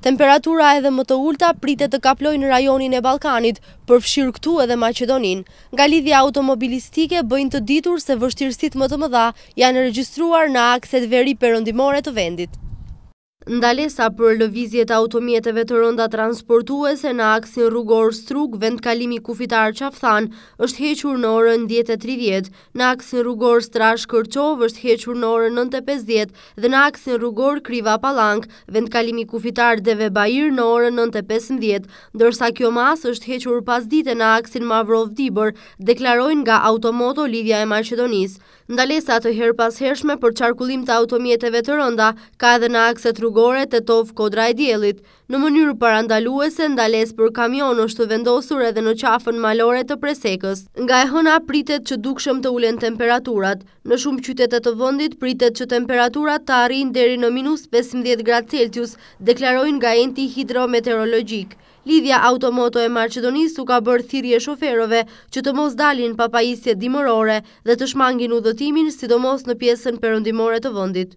Temperatura edhe më të ulta pritet të kaplojnë në rajonin e Ballkanit, përfshirë këtu edhe Maqedoninë. Nga lidhja automobilistike bëjnë të ditur se vështirësitë më të mëdha janë regjistruar në akset veri-perëndimore të vendit. Ndalesa për lëvizjet automjeteve të rënda transportuese në aksin rrugor Strug, vendkalimi kufitar Qafthan, është hequr në orën 10:30, në aksin rrugor Strash Kërçov është hequr në orën 9:50 dhe në aksin rrugor Kriva Pallank, vendkalimi kufitar Deve Bair në orën 9:15, ndërsa kjo mas është hequr pasdite në aksin Mavrov-Dibër, deklarojnë nga Automoto Lidhja e Maqedonisë. Ndalesa të herpashershme për qarkullim të automjeteve të rënda ka edhe në akset rrugore Tetov Kodra e Diellit. Në mënyrë parandaluese, ndalesë për kamion është vendosur edhe në qafën malore të Presekës. Nga e hëna pritet që dukshëm të ulen temperaturat. Në shumë qytete të vendit pritet që temperaturat të arrijnë deri në -15°C, deklarojnë nga enti hidrometeorologjik. Lidhja Automoto e Maqedonisë u ka bërë thirrje shoferëve që të mos dalin pa pajisje dimërore dhe të shmangin udhëtimin, sidomos në pjesën perëndimore të vendit.